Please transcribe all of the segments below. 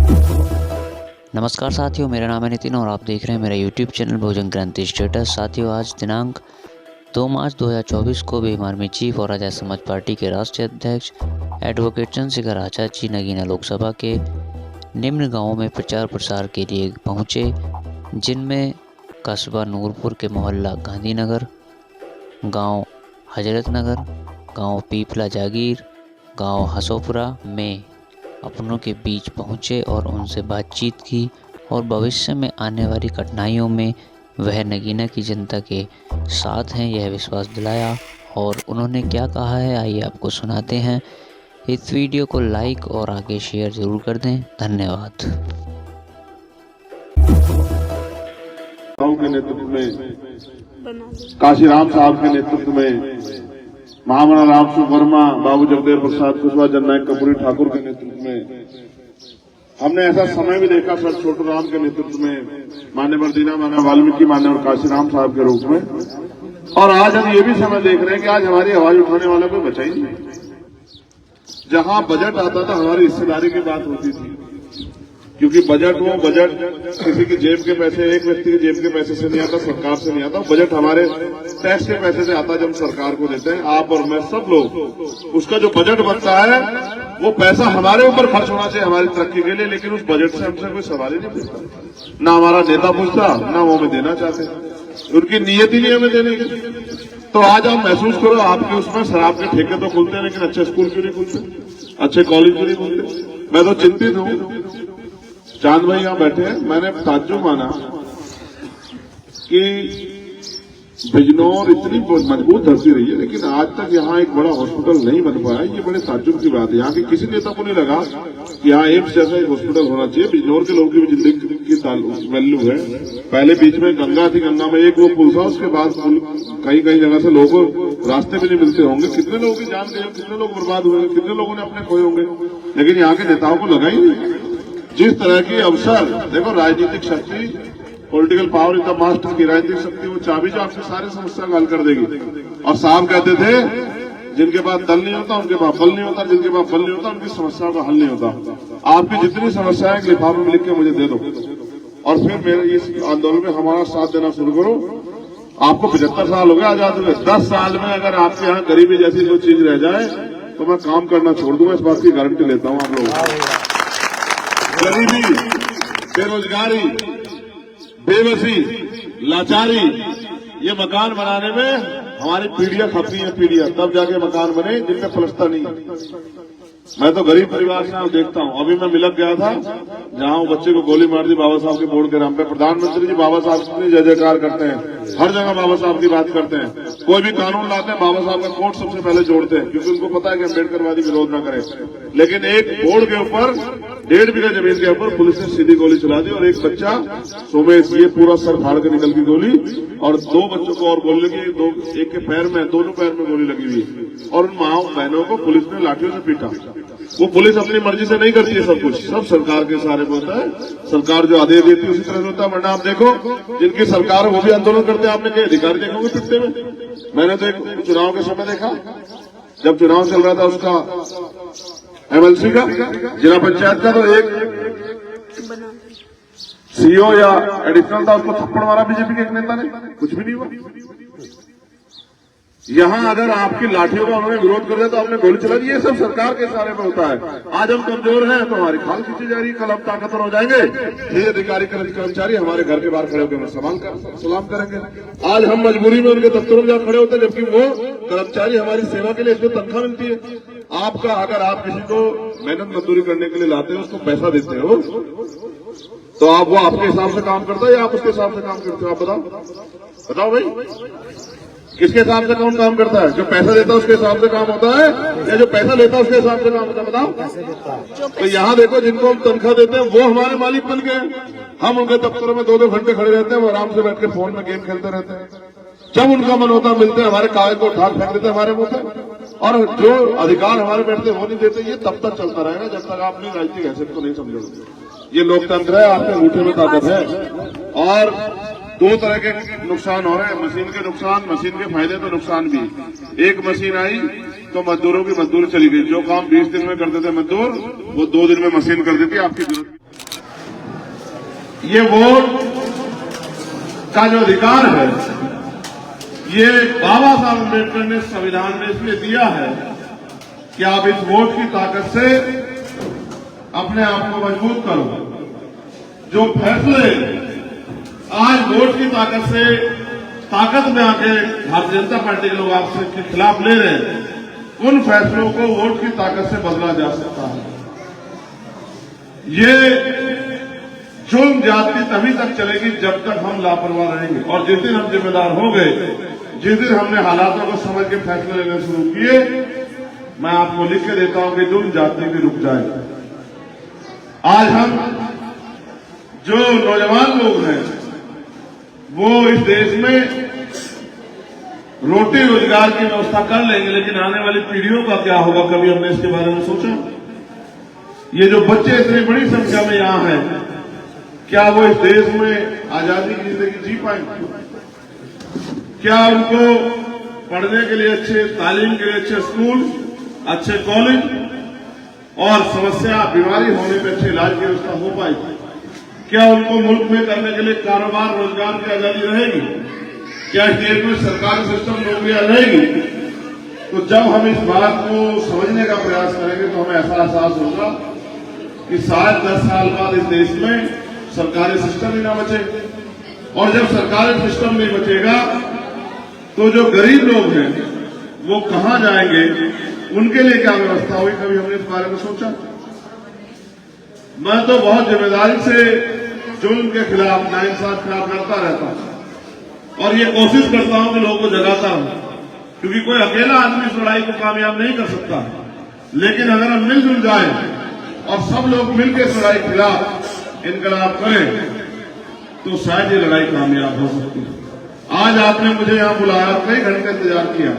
नमस्कार साथियों, मेरा नाम है नितिन और आप देख रहे हैं मेरा YouTube चैनल भोजन क्रांति स्टेटस। साथियों, आज दिनांक 2 मार्च 2024 को भीम आर्मी चीफ और आजाद समाज पार्टी के राष्ट्रीय अध्यक्ष एडवोकेट चंद्रशेखर आचार्य जी नगीना लोकसभा के निम्न गांवों में प्रचार प्रसार के लिए पहुंचे, जिनमें कस्बा नूरपुर के मोहल्ला गांधीनगर, गांव हजरत नगर, गांव पीपला जागीर, गांव हसोपुरा में अपनों के बीच पहुंचे और उनसे बातचीत की और भविष्य में आने वाली कठिनाइयों में वह नगीना की जनता के साथ हैं यह विश्वास दिलाया। और उन्होंने क्या कहा है आइए आपको सुनाते हैं। इस वीडियो को लाइक और आगे शेयर जरूर कर दें। धन्यवाद। के नेतृत्व में, काशीराम साहब के नेतृत्व में, महामना राम सुख वर्मा, बाबू जगदेव प्रसाद कुशवाहा, जननायक कपूरी ठाकुर के नेतृत्व में, हमने ऐसा समय भी देखा सर छोटू राम के नेतृत्व में, मान्यवर दीना मान्य वाल्मीकि, मान्यवर काशीराम साहब के रूप में। और आज हम ये भी समय देख रहे हैं कि आज हमारी आवाज उठाने वाला कोई बचा ही नहीं। जहां बजट आता था हमारी हिस्सेदारी की बात होती थी, क्योंकि बजट किसी की जेब के पैसे, एक व्यक्ति की जेब के पैसे से नहीं आता, सरकार से नहीं आता। बजट हमारे टैक्स के पैसे से आता, जब हम सरकार को देते हैं, आप और मैं सब लोग। उसका जो बजट बनता है वो पैसा हमारे ऊपर खर्च होना चाहिए हमारी तरक्की के लिए, लेकिन उस बजट से हमसे कोई सवाल ही नहीं पूछता, ना हमारा नेता पूछता, ना वो हमें देना चाहते, उनकी नीयत ही नहीं हमें देने की। तो आज आप महसूस करो, आपके उसमें शराब के ठेके तो खुलते हैं, लेकिन अच्छे स्कूल क्यों नहीं खुलते, अच्छे कॉलेज क्यों नहीं खुलते। मैं तो चिंतित हूं। चांद भाई यहां बैठे हैं, मैंने ताज्जुब माना कि बिजनौर इतनी मजबूत धरती रही है, लेकिन आज तक यहाँ एक बड़ा हॉस्पिटल नहीं बन पाया। ये बड़े ताज्जुब की बात है। यहाँ के किसी नेता को नहीं लगा कि यहाँ एम्स जैसा एक हॉस्पिटल होना चाहिए। बिजनौर के लोगों की भी जिंदगी की वैल्यू है। पहले बीच में गंगा थी, गंगा में एक वो पुल था, उसके बाद कई कई जगह से लोगों को रास्ते भी नहीं मिलते होंगे। कितने लोगों की जान गए, कितने लोग बर्बाद हुए, कितने लोगों ने अपने खोए होंगे, लेकिन यहाँ के नेताओं को लगा ही नहीं। जिस तरह की अवसर, देखो राजनीतिक शक्ति, political power is the master की राजनीतिक शक्ति, वो चाबी जो आपकी सारी समस्या को हल कर देगी। और साहब कहते थे, जिनके पास दल नहीं होता उनके पास बल नहीं होता, जिनके पास बल नहीं होता उनकी समस्याओं का हल नहीं होता। आपकी जितनी समस्याएं लिफाफे में लिख के मुझे दे दो और फिर मेरे इस आंदोलन में हमारा साथ देना शुरू करो। आपको 75 साल हो गए आजाद हुए। 10 साल में अगर आपके यहाँ गरीबी जैसी कोई चीज रह जाए तो मैं काम करना छोड़ दूंगा, इस बात की गारंटी लेता हूँ आप लोगों। गरीबी, बेरोजगारी, बेबसी, लाचारी, ये मकान बनाने में हमारी पीढ़ियां खपती हैं, पीढ़ियां, तब जाके मकान बने जिनमें प्लस्तर नहीं है। मैं तो गरीब परिवार से देखता हूं। अभी मैं मिलक गया था, जहां वो बच्चे को गोली मार दी बाबा साहब के बोर्ड के नाम पे। प्रधानमंत्री जी बाबा साहब की जय जयकार करते हैं, हर जगह बाबा साहब की बात करते हैं। कोई भी कानून लाते हैं बाबा साहब का कोर्ट सबसे पहले जोड़ते हैं, क्योंकि उनको पता है कि अम्बेडकरवादी विरोध न करें। लेकिन एक बोर्ड के ऊपर 1.5 बीघा जमीन के ऊपर पुलिस ने सीधी गोली चला दी और एक बच्चा सोमेश, ये पूरा सर फाड़ के निकल गई गोली, और 2 बच्चों को और गोली लगी, एक के पैर में, दोनों पैर में गोली लगी हुई। और उन माँ बहनों को पुलिस ने लाठियों से पीटा। वो पुलिस अपनी मर्जी से नहीं करती है, सब कुछ सब सरकार के सहारे में होता है। सरकार जो आदेश देती है उसी तरह से होता है। वरना आप देखो, जिनकी सरकार है वो भी आंदोलन करते हैं। आपने कई अधिकारी देखोगे पिटते में। मैंने तो एक चुनाव के समय देखा, जब चुनाव चल रहा था उसका एमएलसी का, जिला पंचायत का, तो एक सीओ या एडिशनल था, उसको थप्पड़ मारा बीजेपी के एक नेता ने, कुछ भी नहीं हुआ। यहां अगर आपकी लाठियों का उन्होंने विरोध कर दिया तो आपने गोली चला दी। ये सब सरकार के सहारे में होता है। आज हम कमजोर हैं तो हमारी खाल खींची जा रही है, कल हम ताकतवर हो जाएंगे, ये अधिकारी कर्मचारी हमारे घर के बाहर खड़े होकर हमें सलाम करेंगे। आज हम मजबूरी में उनके दफ्तरों में खड़े होते हैं, जबकि वो कर्मचारी हमारी सेवा के लिए इसमें तनख्वाह मिलती है। आपका अगर आप किसी को मेहनत मजदूरी करने के लिए लाते हो, उसको पैसा देते हो, तो आप वो आपके हिसाब से काम करता है या आप उसके हिसाब से काम करते हो? आप बताओ भाई, किसके हिसाब से कौन काम करता है? जो पैसा देता है उसके हिसाब से काम होता है या जो पैसा लेता है उसके हिसाब से काम होता है? बताओ। तो यहाँ देखो, जिनको हम तनख्वाह देते हैं वो हमारे मालिक बन गए। हम उनके दफ्तरों में 2-2 घंटे खड़े रहते हैं, वो आराम से बैठ के फोन में गेम खेलते रहते हैं। जब उनका मन होता मिलते हैं, हमारे कागज को उठा फेंक देते हैं हमारे मुंह पे, और जो अधिकार हमारे बैठते वो नहीं देते। ये तब तक चलता रहेगा जब तक आप अपनी राजनीतिक हैसियत को नहीं समझोगे। ये लोकतंत्र है, आपके अंगूठे में ताकत है। और 2 तरह के नुकसान हो रहे हैं, मशीन के नुकसान, मशीन के फायदे तो नुकसान भी। एक मशीन आई तो मजदूरों की मजदूरी चली गई। जो काम 20 दिन में करते थे मजदूर, वो 2 दिन में मशीन कर देती। आपकी जरूरत ये वोट का जो अधिकार है, ये बाबा साहब अम्बेडकर ने संविधान में इसलिए दिया है कि आप इस वोट की ताकत से अपने आप को मजबूत करो। जो फैसले आज वोट की ताकत में आके भारतीय जनता पार्टी के लोग आपसे खिलाफ ले रहे हैं, उन फैसलों को वोट की ताकत से बदला जा सकता है। ये जुल्म ज्यादती तभी तक चलेगी जब तक हम लापरवाह रहेंगे, और जिस दिन हम जिम्मेदार हो गए, जिस दिन हमने हालातों को समझ के फैसले लेने शुरू किए, मैं आपको लिख के देता हूं कि जुल्म ज्यादती भी रुक जाएगी। आज हम जो नौजवान लोग हैं वो इस देश में रोटी रोजगार की व्यवस्था कर लेंगे, लेकिन आने वाली पीढ़ियों का क्या होगा, कभी हमने इसके बारे में सोचा? ये जो बच्चे इतनी बड़ी संख्या में यहां हैं, क्या वो इस देश में आजादी की जिंदगी जी पाएंगे? क्या उनको पढ़ने के लिए अच्छे तालीम के लिए अच्छे स्कूल, अच्छे कॉलेज और समस्या बीमारी होने पर अच्छे इलाज की व्यवस्था हो पाएगी? क्या उनको मुल्क में करने के लिए कारोबार रोजगार की आजादी रहेगी? क्या इस देश में सरकारी सिस्टम नौकरियां रहेगी? तो जब हम इस बात को समझने का प्रयास करेंगे तो हमें ऐसा एहसास होगा कि शायद 10 साल बाद इस देश में सरकारी सिस्टम ही ना बचे, और जब सरकारी सिस्टम नहीं बचेगा तो जो गरीब लोग हैं वो कहां जाएंगे, उनके लिए क्या व्यवस्था होगी? कभी हमने इस बारे में सोचा? मैं तो बहुत जिम्मेदारी से जुल्म के खिलाफ, नाइंसाफ के खिलाफ लड़ता रहता हूं, और ये कोशिश करता हूं कि लोगों को जगाता हूं, क्योंकि कोई अकेला आदमी इस लड़ाई को कामयाब नहीं कर सकता। लेकिन अगर हम मिलजुल जाएं और सब लोग मिलकर इस लड़ाई के खिलाफ इनकलाब करें तो शायद ये लड़ाई कामयाब हो सकती है। आज आपने मुझे यहां बुलाया, कई घंटे इंतजार किया।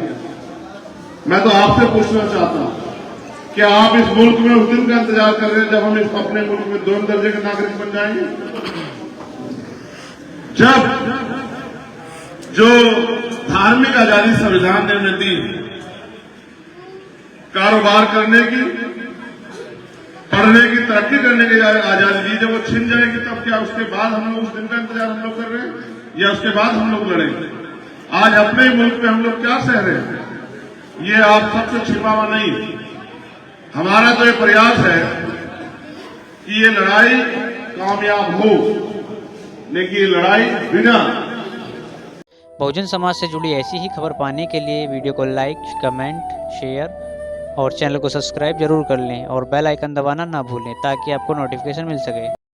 मैं तो आपसे पूछना चाहता हूं कि आप इस मुल्क में उस दिन का इंतजार कर रहे हैं जब हम इस अपने मुल्क में 2 दर्जे के नागरिक बन जाएंगे? जब जो धार्मिक आजादी संविधान ने हमें दी, कारोबार करने की, पढ़ने की, तरक्की करने की आजादी दी, जब वो छिन जाएगी तब क्या उसके बाद हम लोग उस दिन का इंतजार हम लोग कर रहे हैं, या उसके बाद हम लोग लड़ेंगे? आज अपने मुल्क में हम लोग क्या सह रहे हैं, ये आप सबसे छिपा हुआ नहीं। हमारा तो ये प्रयास है कि ये लड़ाई कामयाब हो, लेकिन ये लड़ाई बिना। बहुजन समाज से जुड़ी ऐसी ही खबर पाने के लिए वीडियो को लाइक, कमेंट, शेयर और चैनल को सब्सक्राइब जरूर कर लें, और बेल आइकन दबाना ना भूलें ताकि आपको नोटिफिकेशन मिल सके।